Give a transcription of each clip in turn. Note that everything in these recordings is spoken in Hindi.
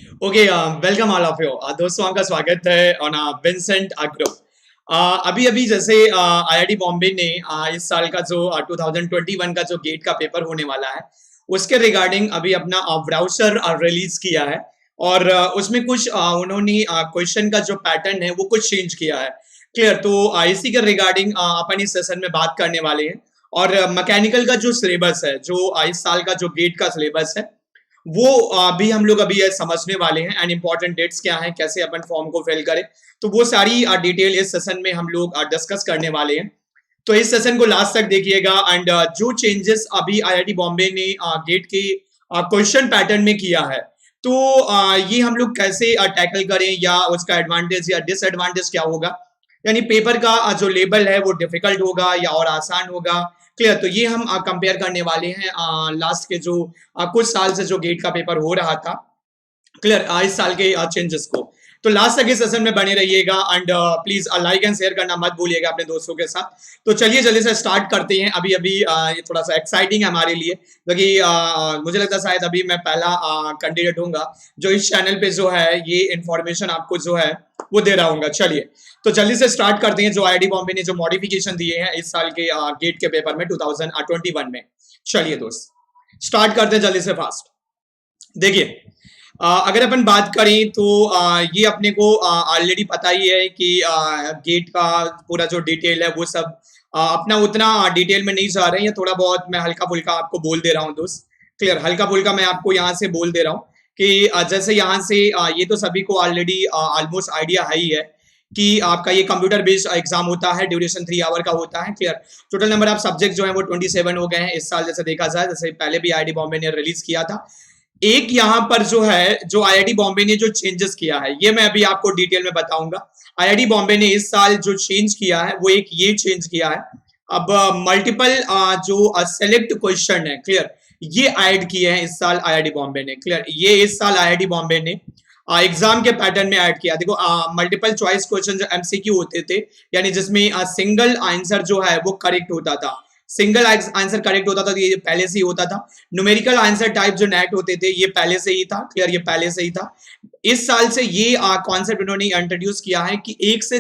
Okay, welcome all of you. दोस्तों, आपका स्वागत है ऑन विंसेंट ग्रुप। अभी अभी जैसे आईआईटी बॉम्बे ने इस साल का जो 2021 का जो गेट का पेपर होने वाला है उसके रिगार्डिंग अभी अपना ब्राउजर रिलीज किया है। और उसमें कुछ उन्होंने क्वेश्चन का जो पैटर्न है वो कुछ चेंज किया है। क्लियर। तो इसी के रिगार्डिंग अपन इस सेशन में बात करने वाले हैं। और मैकेनिकल का जो सिलेबस है, जो इस साल का जो गेट का सिलेबस है, वो भी हम लोग अभी ये समझने वाले हैं। एंड इंपॉर्टेंट डेट्स क्या हैं, कैसे अपन फॉर्म को फिल करें, तो वो सारी डिटेल इस सेशन में हम लोग डिस्कस करने वाले हैं। तो इस सेशन को लास्ट तक देखिएगा। एंड जो चेंजेस अभी आईआईटी बॉम्बे ने गेट के क्वेश्चन पैटर्न में किया है, तो ये हम लोग कैसे टैकल करें, या उसका एडवांटेज या डिसएडवांटेज क्या होगा। यानी पेपर का जो लेवल है वो डिफिकल्ट होगा या और आसान होगा। क्लियर। तो ये हम कंपेयर करने वाले हैं लास्ट के जो कुछ साल से जो गेट का पेपर हो रहा था। क्लियर। इस साल के चेंजेस को तो लास्ट तक इस सेशन में बने रहिएगा। And please like and share करना मत भूलिएगा अपने दोस्तों के साथ। तो चलिए जल्दी से स्टार्ट करते हैं। अभी अभी ये थोड़ा सा एक्साइटिंग है हमारे लिए, क्योंकि मुझे लगता है शायद अभी मैं पहला कैंडिडेट होऊंगा जो इस चैनल पे जो है ये इंफॉर्मेशन आपको जो है वो दे रहा हूँ। चलिए तो जल्दी से स्टार्ट करते हैं। जो आईआईटी बॉम्बे ने जो मॉडिफिकेशन दिए हैं इस साल के गेट के पेपर में 2021 में। चलिए दोस्त, स्टार्ट करते हैं जल्दी से फास्ट। देखिए, अगर अपन बात करें तो ये अपने को ऑलरेडी पता ही है कि गेट का पूरा जो डिटेल है वो सब अपना उतना डिटेल में नहीं जा रहे हैं। ये थोड़ा बहुत मैं हल्का फुल्का आपको बोल दे रहा हूँ दोस्त। क्लियर। हल्का फुल्का मैं आपको यहाँ से बोल दे रहा हूँ कि जैसे यहाँ से ये तो सभी को ऑलरेडी ऑलमोस्ट आइडिया है ही है कि आपका ये कंप्यूटर बेस्ड एग्जाम होता है, ड्यूरेशन 3 आवर का होता है। Clear. Total number of subject जो है वो 27 हो गए हैं इस साल, जैसे देखा जाए, जैसे पहले भी आईआईटी बॉम्बे ने रिलीज किया था। एक यहाँ पर जो है, जो आईआईटी बॉम्बे ने जो चेंजेस किया है ये मैं अभी आपको डिटेल में बताऊंगा। आईआईटी बॉम्बे ने इस साल जो चेंज किया है वो एक ये चेंज किया है। अब मल्टीपल जो सेलेक्ट क्वेश्चन है, क्लियर, ये ऐड किए हैं इस साल आईआईटी बॉम्बे ने। क्लियर। ये इस साल आईआईटी बॉम्बे ने एग्जाम के पैटर्न में ऐड किया। देखो, मल्टीपल चॉइस क्वेश्चन जो एमसीक्यू होते थे, यानी जिसमें सिंगल आंसर जो है वो करेक्ट होता था, सिंगल आंसर करेक्ट होता था, तो ये पहले से ही होता था। न्यूमेरिकल आंसर टाइप जो नेट होते थे ये पहले से ही था। क्लियर। ये पहले से ही था। इस साल से ये कॉन्सेप्ट इन्होंने इंट्रोड्यूस किया है कि एक से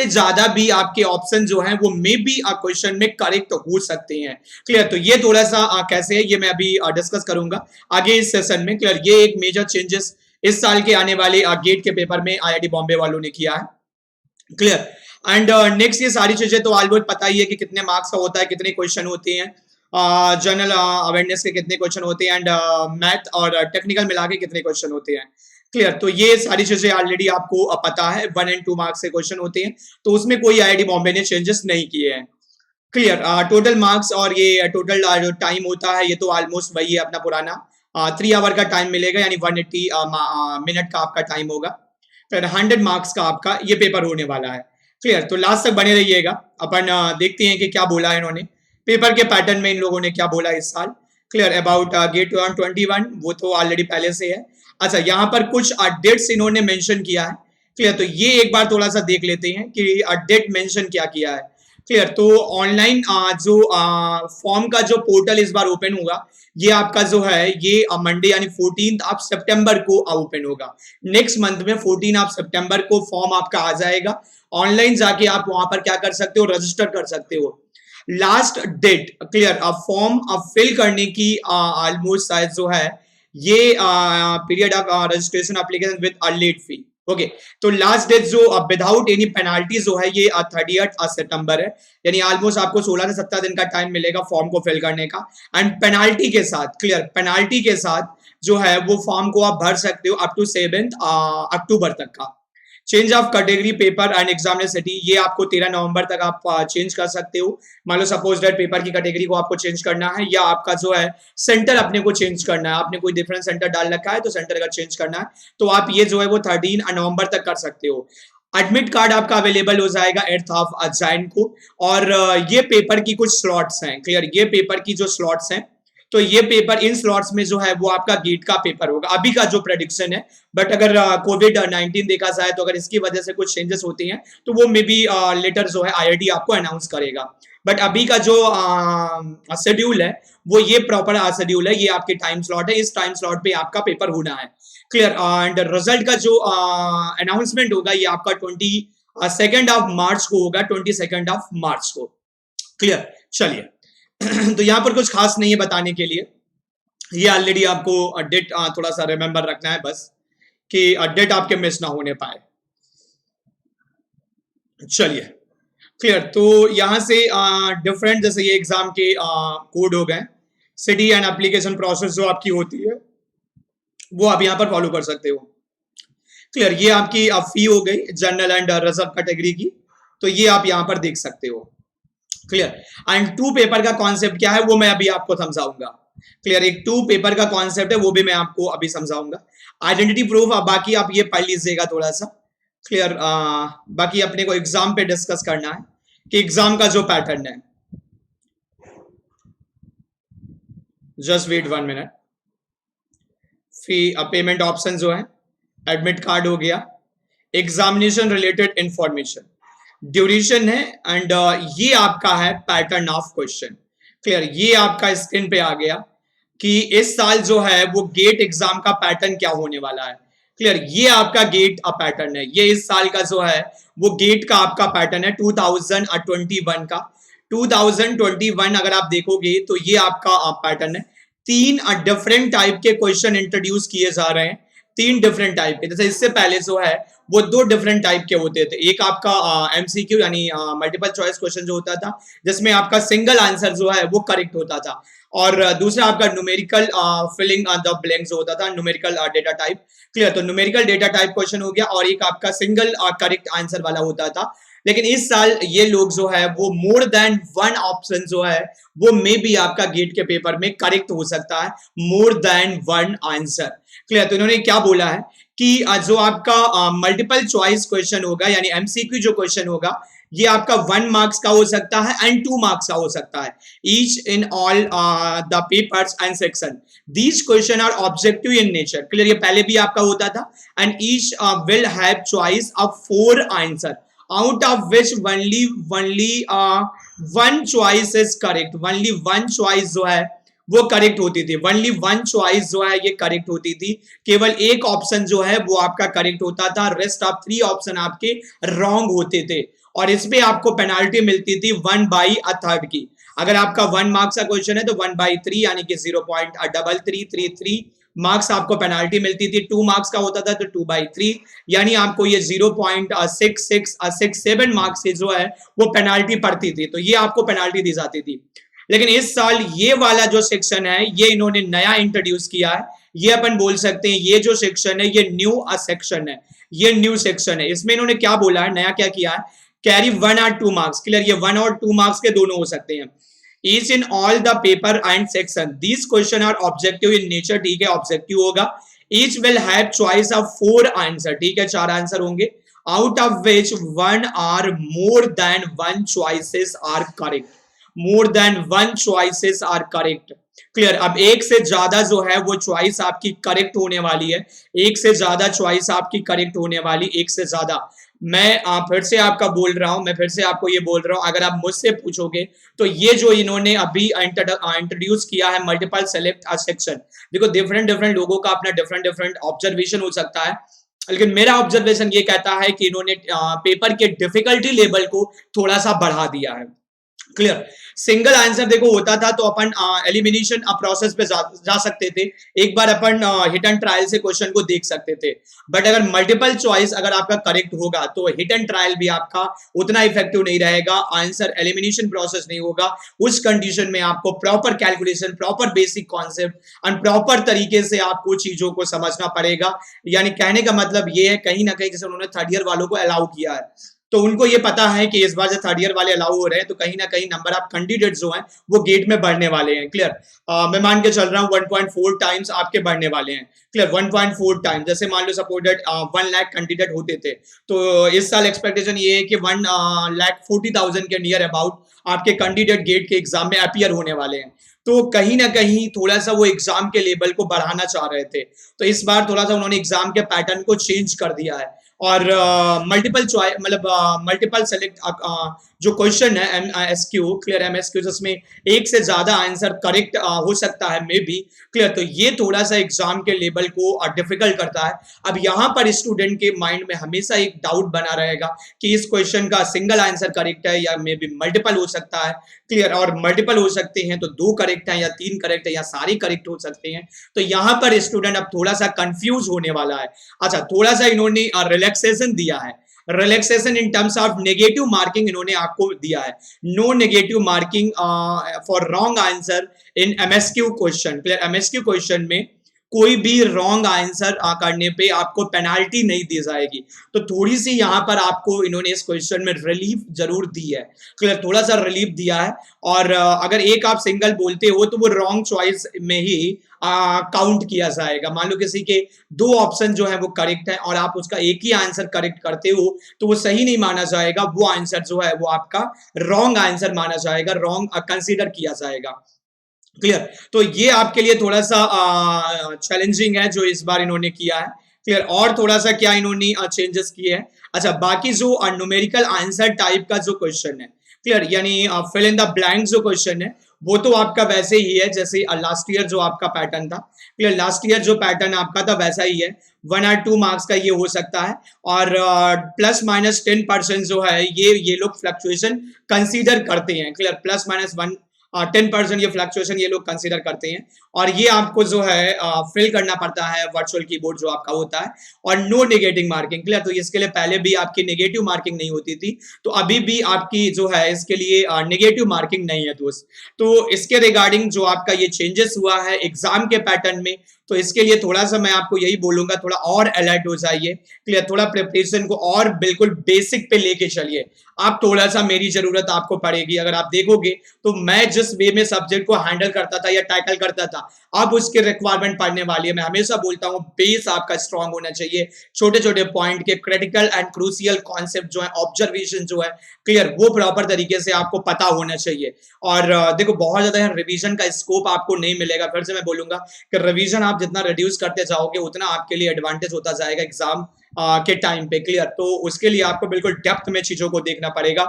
ज्यादा भी आपके ऑप्शन जो हैं वो मे बी क्वेश्चन में करेक्ट हो सकते हैं। क्लियर। तो ये थोड़ा सा कैसे है ये मैं अभी डिस्कस करूंगा आगे इस सेशन में। क्लियर। ये एक मेजर चेंजेस इस साल के आने वाले गेट के पेपर में आईआईटी बॉम्बे वालों ने किया है। क्लियर। एंड नेक्स्ट ये सारी चीजें तो ऑलमोस्ट पता ही है कि कितने मार्क्स का होता है, कितने क्वेश्चन होते हैं, जनरल अवेयरनेस के कितने क्वेश्चन होते हैं, एंड मैथ और टेक्निकल मिला के कितने क्वेश्चन होते हैं। क्लियर। तो ये सारी चीजें ऑलरेडी आपको पता है। 1 और 2 मार्क्स के क्वेश्चन होते हैं, तो उसमें कोई आईआईटी बॉम्बे ने चेंजेस नहीं किए हैं। क्लियर। टोटल मार्क्स और ये टोटल जो टाइम होता है ये तो ऑलमोस्ट वही है अपना पुराना। 3 आवर का टाइम मिलेगा, यानी 180 मिनट का आपका टाइम होगा। फिर 100 मार्क्स का आपका ये पेपर होने वाला है। क्लियर। तो लास्ट तक बने रहिएगा। अपन देखते हैं कि क्या बोला है इन्होंने, पेपर के पैटर्न में इन लोगों ने क्या बोला इस साल। क्लियर। अबाउट गेट 21 वो तो ऑलरेडी पहले से है। अच्छा, यहाँ पर कुछ डेट्स इन्होंने मेंशन किया है। क्लियर। तो ये एक बार थोड़ा सा देख लेते हैं कि डेट मेंशन क्या किया है। क्लियर। तो ऑनलाइन जो फॉर्म का जो पोर्टल इस बार ओपन होगा ये आपका जो है ये मंडे यानी 14 ऑफ सितंबर को ओपन होगा। नेक्स्ट मंथ में 14 ऑफ सितंबर को फॉर्म आपका आ जाएगा। ऑनलाइन जाके आप वहां पर क्या कर सकते हो, रजिस्टर कर सकते हो। Last date, clear, form fill करने की ऑलमोस्ट शायद जो है ये period of registration application with a late fee. Okay. तो लास्ट डेट जो विदाउट एनी पेनाल्टी जो है ये 30 सितंबर है, यानी ऑलमोस्ट आपको 16 से 17 दिन का टाइम मिलेगा फॉर्म को फिल करने का। एंड पेनाल्टी के साथ, क्लियर, पेनाल्टी के साथ जो है वो फॉर्म को आप भर सकते हो अप टू 7 अक्टूबर तक का। Change of category paper and exam city ये आपको 13 नवंबर तक आप चेंज कर सकते हो। मान लो सपोज दैट पेपर की कैटेगरी को आपको चेंज करना है, या आपका जो है सेंटर अपने को चेंज करना है, आपने कोई डिफरेंट सेंटर डाल रखा है तो सेंटर अगर चेंज करना है तो आप ये जो है वो 13 नवंबर तक कर सकते हो। एडमिट कार्ड आपका अवेलेबल हो जाएगा 8 ऑफ जैन को। और ये पेपर की कुछ स्लॉट्स हैं। क्लियर। ये पेपर की जो स्लॉट्स हैं, तो ये पेपर इन स्लॉट्स में जो है वो आपका गेट का पेपर होगा, अभी का जो प्रेडिक्शन है। बट अगर कोविड-19 देखा जाए तो अगर इसकी वजह से कुछ चेंजेस होती हैं तो वो मे बी लेटर जो है आईआईटी आपको अनाउंस करेगा। बट अभी का जो शेड्यूल है वो ये प्रॉपर शेड्यूल है, ये आपके टाइम स्लॉट है, इस टाइम स्लॉट पे आपका पेपर होना है। क्लियर। एंड रिजल्ट का जो अनाउंसमेंट होगा ये आपका 22 मार्च को होगा, 22 मार्च को। क्लियर। चलिए तो यहाँ पर कुछ खास नहीं है बताने के लिए, ये ऑलरेडी आपको डेट थोड़ा सा रिमेंबर रखना है बस, कि डेट आपके मिस ना होने पाए। चलिए क्लियर। तो यहां से डिफरेंट जैसे ये एग्जाम के कोड हो गए, सिटी एंड एप्लीकेशन प्रोसेस जो आपकी होती है वो आप यहाँ पर फॉलो कर सकते हो। क्लियर। ये आपकी फी हो गई जनरल एंड रिजर्व कैटेगरी की, तो ये आप यहाँ पर देख सकते हो। क्लियर। एंड टू पेपर का कॉन्सेप्ट क्या है वो मैं अभी आपको समझाऊंगा। क्लियर। एक टू पेपर का कॉन्सेप्ट है वो भी मैं आपको अभी समझाऊंगा। आइडेंटिटी प्रूफ बाकी आप ये पढ़ लीजिएगा थोड़ा सा। क्लियर। बाकी अपने को एग्जाम पे डिस्कस करना है कि एग्जाम का जो पैटर्न है। Just wait 1 minute. Fee payment option जो है, एडमिट कार्ड हो गया, एग्जामिनेशन रिलेटेड इंफॉर्मेशन, ड्यूरेशन है, एंड ये आपका है पैटर्न ऑफ क्वेश्चन। क्लियर। ये आपका स्क्रीन पे आ गया कि इस साल जो है वो गेट एग्जाम का पैटर्न क्या होने वाला है। क्लियर। ये आपका गेट पैटर्न है, ये इस साल का जो है वो गेट का आपका पैटर्न है 2021 का। 2021 अगर आप देखोगे तो ये आपका पैटर्न है। 3 डिफरेंट टाइप के क्वेश्चन इंट्रोड्यूस किए जा रहे हैं, 3 डिफरेंट टाइप के। जैसे इससे पहले जो है वो 2 डिफरेंट टाइप के होते थे। एक आपका एमसीक्यू यानी मल्टीपल चॉइस क्वेश्चन जो होता था, जिसमें आपका सिंगल आंसर जो है वो करेक्ट होता था, और दूसरा आपका न्यूमेरिकल फिलिंग द ब्लैंक्स जो होता था, न्यूमेरिकल डेटा टाइप। क्लियर। तो न्यूमेरिकल डेटा टाइप क्वेश्चन हो गया, और एक आपका सिंगल करेक्ट आंसर वाला होता था। लेकिन इस साल ये लोग जो है वो मोर देन 1 ऑप्शन जो है वो मे भी आपका गेट के पेपर में करेक्ट हो सकता है, मोर देन 1 आंसर। क्लियर। तो इन्होंने क्या बोला है कि जो आपका मल्टीपल चॉइस क्वेश्चन होगा यानी एमसीक्यू जो क्वेश्चन होगा, ये आपका 1 मार्क्स का हो सकता है एंड 2 मार्क्स का हो सकता है, each in all the papers and section. These question are objective in nature. Clear. ये पहले भी आपका होता था, and each will have choice of 4 answer, out of which only 1 choice is correct। only 1 choice जो है वो करेक्ट होती थी, only 1 choice जो है ये करेक्ट होती थी, केवल एक ऑप्शन जो है वो आपका करेक्ट होता था, रेस्ट ऑफ 3 ऑप्शन आपके रॉन्ग होते थे, और इसमें आपको पेनाल्टी मिलती थी 1/3 की। अगर आपका 1 मार्क्स का क्वेश्चन है तो 1/3 यानी कि 0.3333 मार्क्स आपको पेनाल्टी मिलती थी। 2 मार्क्स का होता था तो 2/3 यानी आपको ये 0.6667 मार्क्स से जो है वो पेनाल्टी पड़ती थी, तो ये आपको पेनाल्टी दी जाती थी। लेकिन इस साल ये वाला जो सेक्शन है ये इन्होंने नया इंट्रोड्यूस किया है, ये अपन बोल सकते हैं ये जो सेक्शन है ये न्यू सेक्शन है, ये न्यू सेक्शन है। इसमें इन्होंने क्या बोला है, नया क्या किया है, कैरी 1 और 2 मार्क्स। क्लियर। ये 1 और 2 मार्क्स के दोनों हो सकते हैं। Each in all the paper and section, these question are objective in nature। ठीक है, ऑब्जेक्टिव होगा। Each will have choice of 4 answer। ठीक है, 4 आंसर होंगे, out of which 1 or more than 1 choices are correct। more than 1 choices are correct। Clear. अब एक से ज्यादा जो है वो चॉइस आपकी करेक्ट होने वाली है, एक से ज्यादा चॉइस आपकी करेक्ट होने वाली, एक से ज्यादा। मैं फिर से आपका बोल रहा हूं, मैं फिर से आपको ये बोल रहा हूं, अगर आप मुझसे पूछोगे तो ये जो इन्होंने अभी इंट्रोड्यूस किया है मल्टीपल सेलेक्ट सेक्शन, देखो डिफरेंट डिफरेंट लोगों का अपना डिफरेंट डिफरेंट ऑब्जर्वेशन हो सकता है, लेकिन मेरा ऑब्जर्वेशन ये कहता है कि इन्होंने पेपर के डिफिकल्टी लेवल को थोड़ा सा बढ़ा दिया है। क्लियर। सिंगल आंसर देखो होता था तो अपन एलिमिनेशन प्रोसेस पे जा सकते थे, एक बार अपन हिट एंड ट्रायल से क्वेश्चन को देख सकते थे, बट अगर मल्टीपल चॉइस अगर आपका करेक्ट होगा तो हिट एंड ट्रायल भी आपका उतना इफेक्टिव नहीं रहेगा, आंसर एलिमिनेशन प्रोसेस नहीं होगा। उस कंडीशन में आपको proper calculation, proper basic concept and proper तरीके से आपको चीजों को समझना पड़ेगा। यानी कहने का मतलब ये है, कहीं ना कहीं जैसे उन्होंने 3rd ईयर वालों को अलाउ किया है तो उनको ये पता है कि इस बार जो 3rd ईयर वाले अलाउ हो रहे हैं तो कहीं ना कहीं नंबर ऑफ कैंडिडेट जो हैं वो गेट में बढ़ने वाले हैं। क्लियर। मैं मान के चल रहा हूँ 1.4 टाइम्स आपके बढ़ने वाले हैं। क्लियर। 1.4 टाइम, जैसे मान लो सपोर्टेड 1 लाख कैंडिडेट होते थे तो इस साल एक्सपेक्टेशन ये है कि 1,40,000 के नियर अबाउट आपके कैंडिडेट गेट के एग्जाम में अपीयर होने वाले हैं। तो कहीं ना कहीं थोड़ा सा वो एग्जाम के लेवल को बढ़ाना चाह रहे थे, तो इस बार थोड़ा सा उन्होंने एग्जाम के पैटर्न को चेंज कर दिया है, और मल्टीपल चॉइस मतलब मल्टीपल सेलेक्ट जो क्वेश्चन है एमएसक्यू, क्लियर एमएसक्यू, जिसमें एक से ज्यादा आंसर करेक्ट हो सकता है मे बी, क्लियर, तो ये थोड़ा सा एग्जाम के लेवल को डिफिकल्ट करता है। अब यहाँ पर स्टूडेंट के माइंड में हमेशा एक डाउट बना रहेगा कि इस क्वेश्चन का सिंगल आंसर करेक्ट है या मे बी मल्टीपल हो सकता है, क्लियर, और मल्टीपल हो सकते हैं तो 2 करेक्ट है या 3 करेक्ट है या सारे करेक्ट हो सकते हैं। तो यहाँ पर स्टूडेंट अब थोड़ा सा कंफ्यूज होने वाला है। अच्छा, थोड़ा सा इन्होंने रिलैक्सेशन दिया है, relaxation in terms of negative marking इन्होंने आपको दिया है, no negative marking for wrong answer in MSQ question, clear, MSQ question में कोई भी रॉन्ग आंसर करने पे आपको पेनाल्टी नहीं दी जाएगी। तो थोड़ी सी यहाँ पर आपको इन्होंने इस क्वेश्चन में रिलीफ जरूर दी है, क्लियर, थोड़ा सा रिलीफ दिया है। और अगर एक आप सिंगल बोलते हो तो वो रॉन्ग चॉइस में ही काउंट किया जाएगा। मान लो किसी के 2 ऑप्शन जो है वो करेक्ट है और आप उसका एक ही आंसर करेक्ट करते हो तो वो सही नहीं माना जाएगा, वो आंसर जो है वो आपका रॉन्ग आंसर माना जाएगा, रॉन्ग कंसीडर किया जाएगा, क्लियर। तो ये आपके लिए थोड़ा सा चैलेंजिंग है जो इस बार इन्होंने किया है, क्लियर। और थोड़ा सा क्या इन्होंने चेंजेस किए हैं। अच्छा, बाकी जो न्यूमेरिकल आंसर टाइप का जो क्वेश्चन है, क्लियर, यानी फिल इन द ब्लैंक जो क्वेश्चन है वो तो आपका वैसे ही है जैसे लास्ट ईयर जो आपका पैटर्न था, क्लियर, लास्ट ईयर जो पैटर्न आपका था वैसा ही है, 1 और 2 मार्क्स का ये हो सकता है। और +-10% जो है ये लोग फ्लक्चुएशन कंसीडर करते हैं, क्लियर, +-1 10% ये फ्लक्चुएशन ये लोग कंसीडर करते हैं। और ये आपको जो है फिल करना पड़ता है वर्चुअल कीबोर्ड जो आपका होता है, और नो नेगेटिव मार्किंग, क्लियर। तो इसके लिए पहले भी आपकी नेगेटिव मार्किंग नहीं होती थी, तो अभी भी आपकी जो है इसके लिए नेगेटिव मार्किंग नहीं है दोस्त। तो इसके रिगार्डिंग जो आपका ये चेंजेस हुआ है एग्जाम के पैटर्न में, तो इसके लिए थोड़ा सा मैं आपको यही बोलूंगा, थोड़ा और अलर्ट हो जाइए, क्लियर, थोड़ा प्रिपरेशन को और बिल्कुल बेसिक पे लेके चलिए। आप थोड़ा सा मेरी जरूरत आपको पड़ेगी। अगर आप देखोगे तो मैं जिस वे में सब्जेक्ट को हैंडल करता था या टैकल करता था, अब उसकी रिक्वायरमेंट पड़ने वाली है। मैं हमेशा बोलता हूं बेस आपका स्ट्रांग होना चाहिए, छोटे छोटे पॉइंट के क्रिटिकल एंड क्रूसियल कॉन्सेप्ट जो है, ऑब्जर्वेशन जो है, क्लियर, वो प्रॉपर तरीके से आपको पता होना चाहिए। और देखो बहुत ज्यादा रिवीजन का स्कोप आपको नहीं मिलेगा। फिर से मैं बोलूंगा कि रिवीजन आप जितना रिड्यूस करते जाओगे उतना आपके लिए एडवांटेज होता जाएगा एग्जाम के टाइम पे, क्लियर। तो उसके लिए आपको बिल्कुल डेप्थ में चीजों को देखना पड़ेगा,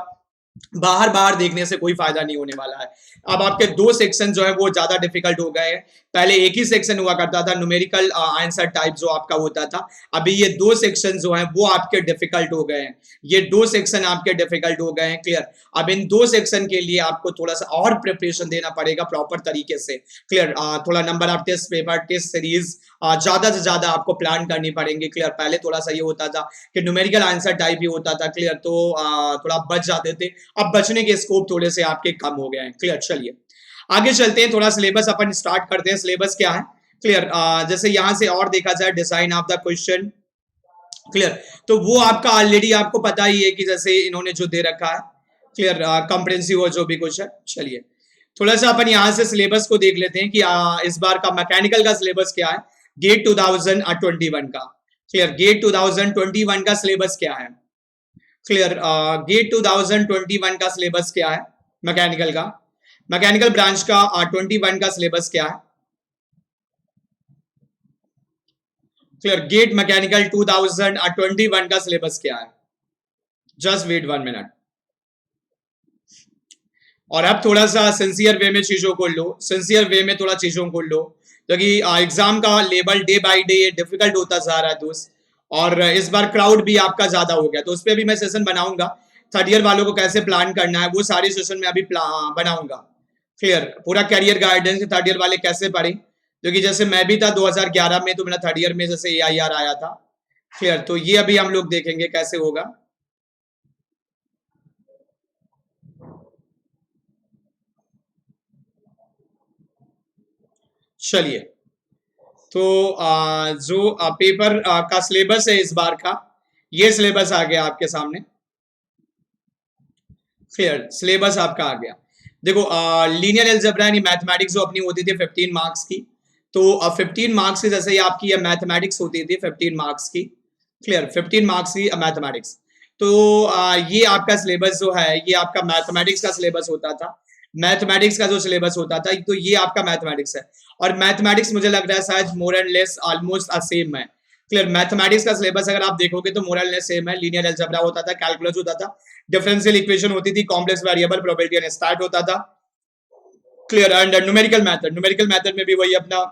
बाहर बाहर देखने से कोई फायदा नहीं होने वाला है। अब आपके 2 सेक्शन जो है वो ज्यादा डिफिकल्ट हो गए हैं। पहले एक ही सेक्शन हुआ करता था, न्यूमेरिकल आंसर टाइप जो आपका होता था, अभी ये 2 सेक्शन जो हैं वो आपके डिफिकल्ट हो गए हैं, ये 2 सेक्शन आपके डिफिकल्ट हो गए हैं, क्लियर। अब इन 2 सेक्शन के लिए आपको थोड़ा सा और प्रिपरेशन देना पड़ेगा प्रॉपर तरीके से, क्लियर। थोड़ा number of test paper, test series ज्यादा से ज्यादा आपको प्लान करनी पड़ेंगे, क्लियर। पहले थोड़ा सा ये होता था कि न्यूमेरिकल आंसर टाइप ही होता था, क्लियर, तो थोड़ा बच जाते थे। अब बचने के स्कोप थोड़े से आपके कम हो गए हैं, क्लियर। चलिए आगे चलते हैं, थोड़ा सिलेबस अपन स्टार्ट करते हैं। सिलेबस क्या है, क्लियर, जैसे यहां से और देखा जाए design of the question, clear, तो वो आपका ऑलरेडी आपको पता ही है कि जैसे इन्होंने जो दे रखा है, क्लियर, कॉम्प्रिहेंसिव जो भी कुछ है। चलिए थोड़ा सा अपन यहां से सिलेबस को देख लेते हैं कि इस बार का मैकेनिकल का सिलेबस क्या है, गेट 2021 का, क्लियर, गेट 2021 का सिलेबस क्या है, क्लियर, गेट 2021 का सिलेबस क्या है मैकेनिकल का, मैकेनिकल ब्रांच का 21 का सिलेबस क्या है, क्लियर, गेट मैकेनिकल 2021 का सिलेबस क्या है। Just wait 1 minute. और अब थोड़ा सा सिंसियर वे में चीजों को लो, सिंसियर वे में थोड़ा चीजों को लो, क्योंकि एग्जाम का level day by day difficult होता जा रहा है दोस्त। और इस बार क्राउड भी आपका ज्यादा हो गया, तो उस पर भी मैं सेशन बनाऊंगा। 3rd ईयर वालों को कैसे प्लान करना है वो सारे सेशन में अभी बनाऊंगा, क्लियर। पूरा कैरियर गाइडेंस 3rd ईयर वाले कैसे पढ़े, क्योंकि जैसे मैं भी था 2011 में, तो मेरा 3rd ईयर में जैसे AIR आया था, क्लियर। तो ये अभी हम लोग देखेंगे कैसे होगा। चलिए, तो जो पेपर का सिलेबस है इस बार का, ये सिलेबस आ गया आपके सामने, क्लियर, सिलेबस आपका आ गया। देखो लीनियर अलजेब्रा यानी मैथमेटिक्स जो अपनी होती थी 15 मार्क्स की, तो 15 मार्क्स की जैसे ही आपकी ये मैथमेटिक्स होती थी 15 मार्क्स की, क्लियर, 15 मार्क्स की मैथमेटिक्स। तो ये आपका सिलेबस जो है ये आपका मैथमेटिक्स का सिलेबस होता था, मैथमेटिक्स का जो सिलेबस होता था तो ये आपका मैथमेटिक्स है। और मैथमेटिक्स मुझे लग रहा है शायद more and less almost same है, क्लियर। मैथमेटिक्स का सिलेबस अगर आप देखोगे तो मोर एंड लेस सेम है, लीनियर अलजेब्रा होता था, कैलकुलस होता था, डिफरेंशियल इक्वेशन होती थी, complex variable, probability and start होता था। क्लियर। एंड न्यूमेरिकल मेथड में भी वही अपना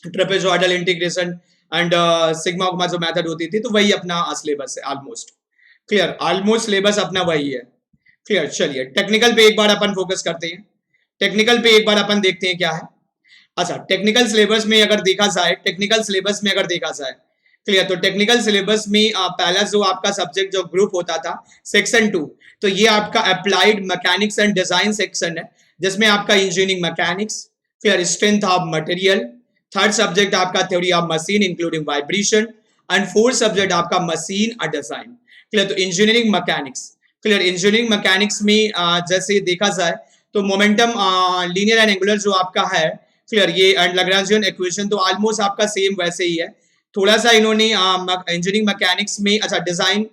ट्रेपेजॉइडल इंटीग्रेशन एंड सिग्मा उग्मा जो मेथड होती थी, तो वही अपना सिलेबस है ऑलमोस्ट। क्लियर, ऑलमोस्ट सिलेबस अपना वही है। क्लियर, चलिए टेक्निकल पे एक बार अपन फोकस करते हैं। टेक्निकल पे एक बार अपन देखते हैं क्या है। अच्छा, टेक्निकल सिलेबस में अगर देखा जाए, क्लियर, तो टेक्निकल सिलेबस में पहला जो आपका सब्जेक्ट जो ग्रुप होता था सेक्शन 2, तो ये आपका applied mechanics and design section है, जिसमें आपका engineering mechanics, clear, strength of material, third subject आपका theory of machine including vibration, and fourth subject आपका मशीन और डिजाइन। क्लियर, तो engineering mechanics, clear, engineering mechanics में जैसे देखा जाए तो मोमेंटम, लीनियर एंड एंगुलर जो आपका है, क्लियर, ये एंड लैग्रेंजियन इक्वेशन तो ऑलमोस्ट आपका सेम वैसे ही है। थोड़ा सा इन्होंने इंजीनियरिंग मैकेनिक्स में, अच्छा, डिजाइन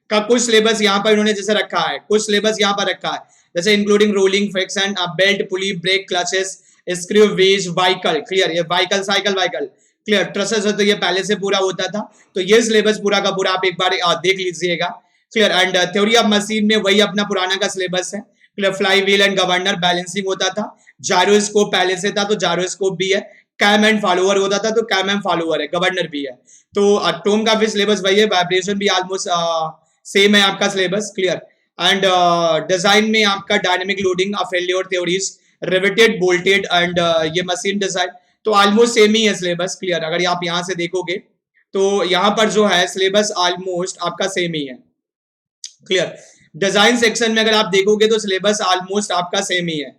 का कुछ सिलेबस यहाँ पर इन्होंने जैसे रखा है, कुछ सिलेबस यहाँ पर रखा है, जैसे including rolling, friction, belt, pulley, brake, clutches, screw, wedge, vehicle, clear, ये vehicle, cycle, vehicle, clear, trusses है तो ये पहले से पूरा होता था, तो ये सिलेबस पूरा का पूरा आप एक बार देख लीजिएगा। Clear, and theory of machine में वही अपना पुराना का सिलेबस है। Clear, fly wheel and governor balancing होता था, जायरोस्कोप पहले से था तो जायरोस्कोप भी है, कैम एंड फॉलोअर होता था तो कैम एंड फॉलोअर है, गवर्नर भी है, तो टोम का भी सिलेबस वही है, वाइब्रेशन भी ऑलमोस्ट सेम है आपका सिलेबस। क्लियर, एंड डिजाइन में आपका dynamic loading, failure theories, riveted, bolted and ये मशीन डिजाइन, तो ऑलमोस्ट सेम ही है सिलेबस। क्लियर, अगर आप यहाँ से देखोगे तो यहाँ पर जो है सिलेबस ऑलमोस्ट आपका सेम ही है। क्लियर, डिजाइन सेक्शन में अगर आप देखोगे तो सिलेबस ऑलमोस्ट आपका सेम ही है।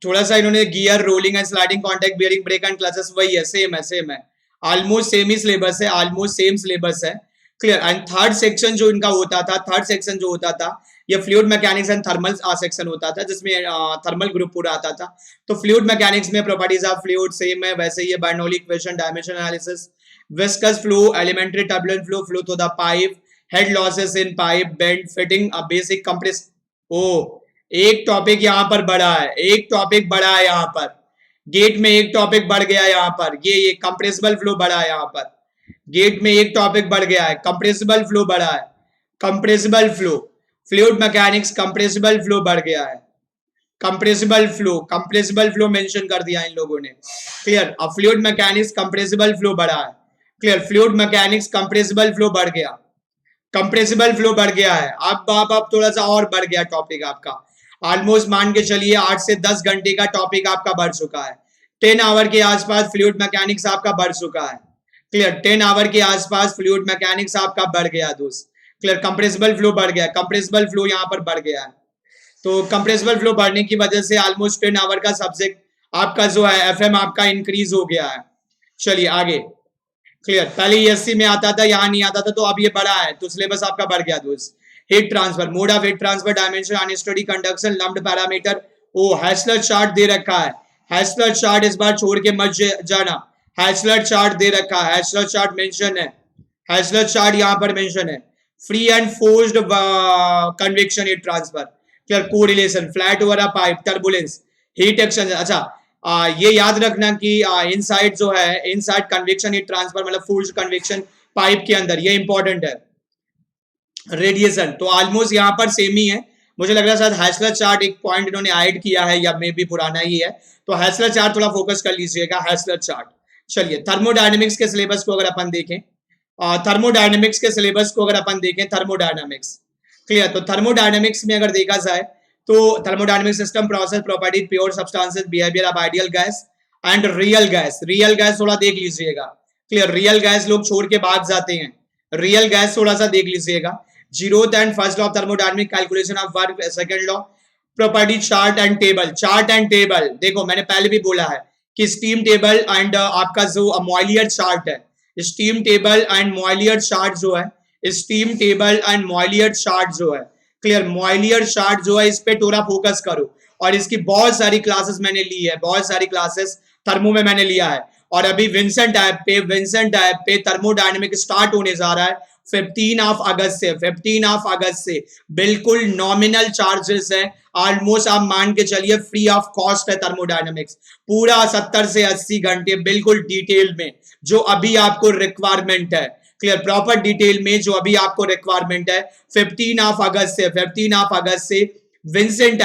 थोड़ा सा इन्होंने gear, rolling and sliding, contact bearing, brake and clutches, वही है, सेम है, ऑलमोस्ट सेम ही सिलेबस है, ऑलमोस्ट सेम सिलेबस है। क्लियर, एंड थर्ड सेक्शन जो इनका होता था, ये fluid mechanics and thermal section होता था, जिसमें थर्मल ग्रुप पूरा आता था। तो फ्लूइड मैकेनिक्स में प्रॉपर्टीज ऑफ फ्लूइड सेम है, वैसे ही Bernoulli equation, dimension analysis, viscous flow, elementary turbulent flow through the pipe, head losses in pipe, bend, fitting, basic compress. ओ, एक टॉपिक यहाँ पर बड़ा है, यहाँ पर गेट में एक टॉपिक बढ़ गया यहाँ पर, ये कंप्रेसिबल फ्लो बढ़ा है, यहाँ पर गेट में एक टॉपिक बढ़ गया है, कंप्रेसिबल फ्लो बढ़ा है, compressible flow, fluid mechanics compressible flow बढ़ गया है, कंप्रेसिबल फ्लो मेंशन कर दिया इन लोगों ने। क्लियर, अब फ्लूइड मैकेनिक्स कंप्रेसिबल फ्लो बढ़ा है। Clear, fluid mechanics compressible flow बढ़ गया, है। अब थोड़ा सा और बढ़ गया टॉपिक आपका, ऑलमोस्ट मान के चलिए 8 से 10 घंटे का टॉपिक आपका बढ़ चुका है, 10 आवर के आसपास फ्लूइड मैकेनिक्स आपका बढ़ चुका है। क्लियर, 10 आवर के आसपास फ्लूइड मैकेनिक्स आपका बढ़ गया दोस्त। क्लियर, कंप्रेसिबल फ्लो बढ़ गया, कंप्रेसिबल फ्लो यहाँ पर बढ़ गया है, तो कंप्रेसिबल फ्लो बढ़ने की वजह से ऑलमोस्ट 10 आवर का सब्जेक्ट आपका जो है एफएम आपका इंक्रीज हो गया है। चलिए आगे। क्लियर, पहले ईएससी में आता था, यहाँ नहीं आता था, तो अब ये बड़ा है, तो सिलेबस आपका बढ़ गया दोस्त। Heat transfer, mode of heat transfer, dimension, unsteady conduction, lumped parameter, ओ हैसलर चार्ट दे रखा है, हैसलर चार्ट इस बार छोड़ के मत जाना, हैसलर चार्ट दे रखा है, हैसलर चार्ट मेंशन है, हैसलर चार्ट यहाँ पर मेंशन है। Free and forced convection heat transfer, clear, correlation, flat over a pipe, turbulence, heat exchanger. अच्छा, ये याद रखना कि इनसाइड जो है, इनसाइड कन्वेक्शन हीट ट्रांसफर मतलब फोर्स्ड कन्वेक्शन पाइप के अंदर, ये इंपॉर्टेंट है। रेडिएशन तो ऑलमोस्ट यहाँ पर सेम ही है, मुझे लग रहा है शायद हैसलर चार्ट एक पॉइंट इन्होंने ऐड किया है या मे भी पुराना ही है, तो हैसलर चार्ट थोड़ा फोकस कर लीजिएगा, हैसलर चार्ट। चलिए, थर्मोडायनेमिक्स के सिलेबस को अगर अपन देखें, थर्मोडायनेमिक्स के सिलेबस को अगर अपन देखें, थर्मोडायनेमिक्स। क्लियर, तो थर्मोडायनेमिक्स में अगर देखा जाए तो thermodynamic system, process, property, pure substances, behaviour of ideal gas and real gas. Real gas थोड़ा देख लीजिएगा। क्लियर, रियल गैस लोग छोड़ के भाग जाते हैं, रियल गैस थोड़ा सा देख लीजिएगा। Zeroth and first law of thermodynamic, calculation of work, second law, property, chart and table. Chart and table देखो, मैंने पहले भी बोला है कि स्टीम टेबल एंड आपका जो मॉइलियर चार्ट है, स्टीम टेबल एंड मॉइलियर चार्ट जो है, स्टीम टेबल एंड मॉइलियर चार्ट जो है, क्लियर, मॉइलियर चार्ट जो है, इस पे थोड़ा फोकस करो। और इसकी बहुत सारी क्लासेस मैंने ली है, बहुत सारी क्लासेस थर्मो में मैंने लिया है, और अभी विंसेंट ऐप पे थर्मोडायनेमिक स्टार्ट होने जा रहा है 15 अगस्त से, बिल्कुल नॉमिनल चार्जेस है, ऑलमोस्ट आप मान के चलिए फ्री ऑफ कॉस्ट है थर्मोडायनेमिक्स, पूरा 70 से 80 घंटे बिल्कुल डिटेल में, जो अभी आपको रिक्वायरमेंट है। क्लियर, प्रॉपर डिटेल में जो अभी आपको रिक्वायरमेंट है 15 अगस्त से विंसेंट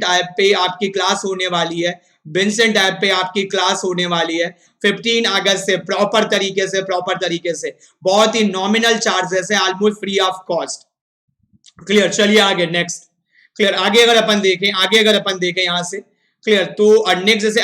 ऐप पे आपकी क्लास होने वाली है। विंसेंट ऐप पे आपकी क्लास होने वाली है 15 अगस्त से प्रॉपर तरीके से बहुत ही नॉमिनल चार्जेस है, almost free of cost. Clear, चलिए आगे नेक्स्ट। क्लियर, आगे अगर अपन देखें यहाँ से, क्लियर, तो नेक्स्ट जैसे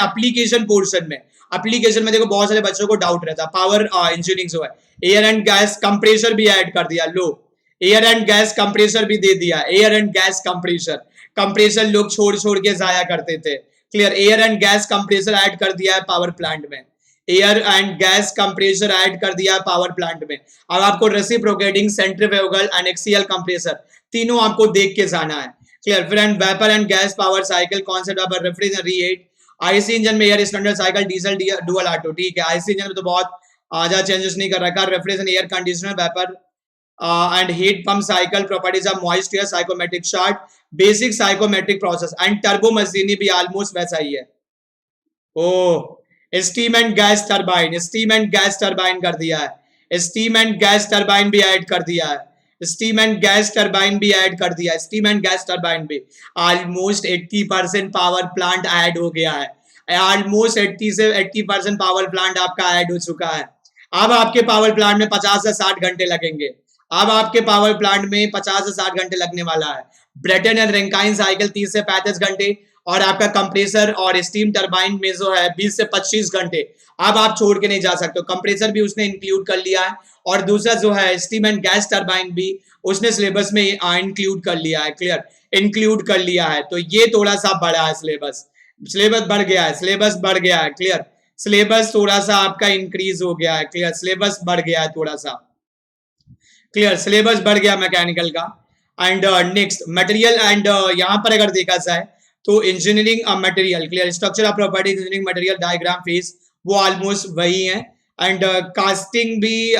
एप्लीकेशन में देखो बहुत सारे बच्चों को डाउट रहता है। पावर इंजीनियरिंग जो है, एयर एंड गैस कंप्रेसर भी ऐड कर दिया, लो एयर एंड गैस कंप्रेसर भी दे दिया। एयर एंड गैस कंप्रेसर लोग छोड़ के जाया करते थे। Clear, air and gas compressor add कर दिया है पावर प्लांट में। Air and gas compressor add कर दिया है पावर प्लांट में। अब आपको reciprocating, centrifugal and axial compressor तीनों आपको देख के जाना है। क्लियर, फिर and vapour and gas power cycle, concept of refrigerate, IC engine में air standard cycle, diesel dual Otto. ठीक है, आईसी इंजन में तो बहुत ज्यादा चेंजेस नहीं कर रखा। Refrigeration, air conditioner, vapour and heat pump cycle, properties of moist air, psychometric chart, basic psychometric process and turbo machinery भी ऑलमोस्ट वैसा ही है। ओ स्टीम एंड गैस टरबाइन कर दिया है। स्टीम एंड गैस टरबाइन भी ऐड कर दिया है। स्टीम एंड गैस टरबाइन भी ऑलमोस्ट 80% पावर प्लांट ऐड हो गया है। ऑलमोस्ट 80 से 80% पावर प्लांट आपका ऐड हो चुका है। अब आपके पावर प्लांट में 50 से 60 घंटे लगेंगे। अब आपके पावर प्लांट में 50 से 60 घंटे लगने वाला है। ब्रेटन एंड रैंकाइन साइकिल 30 से 35 घंटे, और आपका कंप्रेसर और स्टीम टरबाइन में जो है 20 से 25 घंटे। अब आप छोड़ के नहीं जा सकते, कंप्रेसर भी उसने इंक्लूड कर लिया है, और दूसरा जो है स्टीम एंड गैस टरबाइन भी उसने सिलेबस में इंक्लूड कर लिया है। क्लियर, इंक्लूड कर लिया है, तो ये थोड़ा सा बड़ा है सिलेबस बढ़ गया है। क्लियर, सिलेबस थोड़ा सा आपका इंक्रीज हो गया है। क्लियर, सिलेबस बढ़ गया है थोड़ा सा। क्लियर, सिलेबस बढ़ गया मैकेनिकल का। एंड नेक्स्ट मटेरियल, एंड यहाँ पर अगर देखा जाए तो engineering material, clear, structure of property engineering material, diagram phase वो ऑलमोस्ट वही है। एंड कास्टिंग भी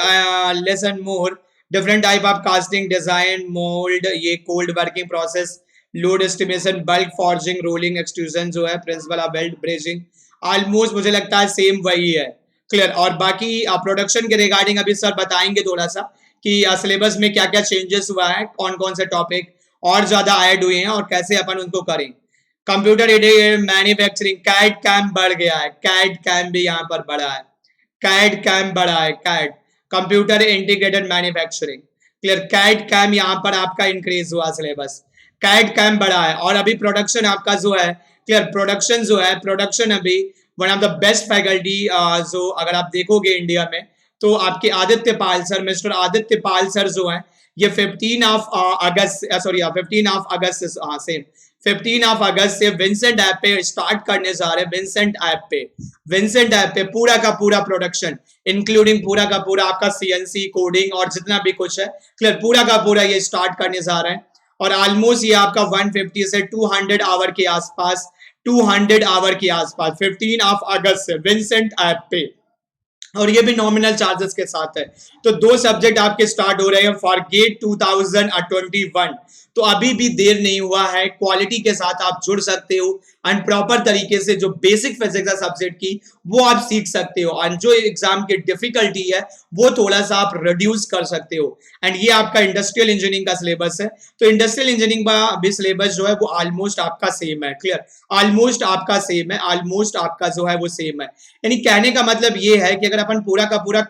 less and more, different type of casting, design, mould, ये cold working process, load estimation, bulk forging, rolling, extrusion जो है, principle of weld brazing, almost मुझे लगता है सेम वही है। क्लियर, और बाकी प्रोडक्शन के रिगार्डिंग अभी सर बताएंगे थोड़ा सा कि सिलेबस में क्या क्या चेंजेस हुआ है, कौन कौन से टॉपिक और ज्यादा ऐड हुए हैं और कैसे अपन उनको करें। Computer aided manufacturing, CAD CAM बढ़ गया है, कैड कैम भी यहाँ पर बढ़ा है, CAD computer integrated manufacturing. Clear, CAD CAM यहाँ पर आपका इंक्रीज हुआ सिलेबस, कैड कैम बढ़ा है। और अभी प्रोडक्शन आपका जो है, क्लियर, प्रोडक्शन अभी one of the best faculty जो अगर आप देखोगे इंडिया में, तो आपके मिस्टर आदित्य पाल सर जो है, ये 15 अगस्त से विंसेंट ऐप पे स्टार्ट करने जा रहे हैं। विंसेंट ऐप पे पूरा का पूरा प्रोडक्शन, इंक्लूडिंग पूरा का पूरा आपका सीएनसी कोडिंग और जितना भी कुछ है, क्लियर, पूरा का पूरा ये स्टार्ट करने जा रहे हैं। और ऑलमोस्ट ये आपका 150 से 200 आवर के आसपास 15 अगस्त से विंसेंट ऐप पे, और ये भी नॉमिनल चार्जेस के साथ है। तो 2 सब्जेक्ट आपके स्टार्ट हो रहे हैं फॉर गेट 2021। तो अभी भी देर नहीं हुआ है, क्वालिटी के साथ आप जुड़ सकते हो एंड प्रॉपर तरीके से जो बेसिक फिजिक्स है सब्जेक्ट की वो आप सीख सकते हो, एंड जो एग्जाम की डिफिकल्टी है वो थोड़ा सा आप रिड्यूस कर सकते हो। एंड ये आपका इंडस्ट्रियल इंजीनियरिंग का सिलेबस है, तो इंडस्ट्रियल इंजीनियरिंग का भी सिलेबस जो है वो ऑलमोस्ट आपका सेम है। क्लियर, ऑलमोस्ट आपका जो है वो सेम है। यानी कहने का मतलब ये है कि अगर अपन पूरा का पूरा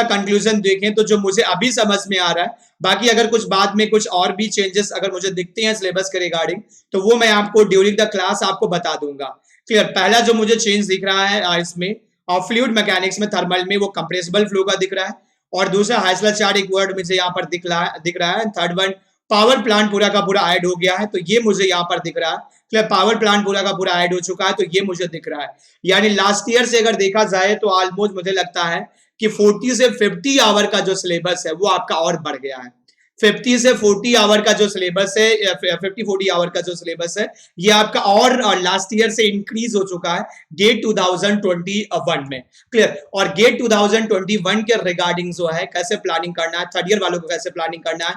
कंक्लूजन देखें तो जो मुझे अभी समझ में आ रहा है, बाकी अगर कुछ बाद में कुछ और भी चेंजेस अगर मुझे दिखते हैं सिलेबस के रिगार्डिंग तो वो मैं आपको ड्यूरिंग द क्लास आपको बता दूंगा। क्लियर, पहला जो मुझे चेंज दिख रहा है इसमें फ्लूइड मैकेनिक्स में थर्मल में वो कंप्रेसिबल फ्लो का दिख रहा है, और दूसरा हाइसलर चार्ट एक वर्ड मुझे यहाँ पर दिख रहा है। थर्ड वन पावर प्लांट पूरा का पूरा ऐड हो गया है, तो ये मुझे यहाँ पर दिख रहा है। क्लियर, पावर प्लांट पूरा का पूरा ऐड हो चुका है, तो ये मुझे दिख रहा है। यानी लास्ट ईयर से अगर देखा जाए तो ऑलमोस्ट मुझे लगता है कि 40 से 50 आवर का जो सिलेबस है वो आपका और बढ़ गया है। 50 से 40 आवर का जो सिलेबस है, 50-40 आवर का जो सिलेबस है ये आपका और लास्ट ईयर से इंक्रीज हो चुका है गेट 2021 में। क्लियर, और गेट 2021 के रिगार्डिंग जो है कैसे प्लानिंग करना है, थर्ड ईयर वालों को कैसे प्लानिंग करना है,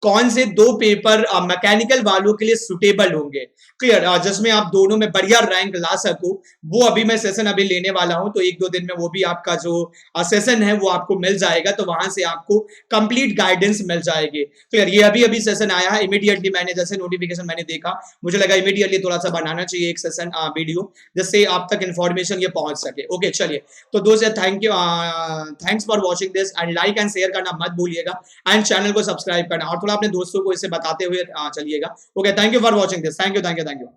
कौन से 2 पेपर मैकेनिकल वालों के लिए सुटेबल होंगे, क्लियर, जिसमें आप दोनों में बढ़िया रैंक ला सको, वो अभी मैं सेशन अभी लेने वाला हूं, तो 1-2 दिन में वो भी आपका जो सेशन है वो आपको मिल जाएगा, तो वहां से आपको कंप्लीट गाइडेंस मिल जाएगी, क्लियर। ये अभी सेशन आया है, इमीडिएटली मैंने जैसे नोटिफिकेशन मैंने देखा, मुझे लगा इमीडिएटली थोड़ा सा बनाना चाहिए एक सेशन वीडियो, जिससे आप तक इन्फॉर्मेशन ये पहुंच सके। ओके, चलिए, तो दोस्त thank you, thanks for watching this, and like and share करना मत भूलिएगा, एंड चैनल को सब्सक्राइब करना, और थोड़ा अपने दोस्तों को इसे बताते हुए चलिएगा। Okay, thank you for watching this, thank you, thank you, thank you.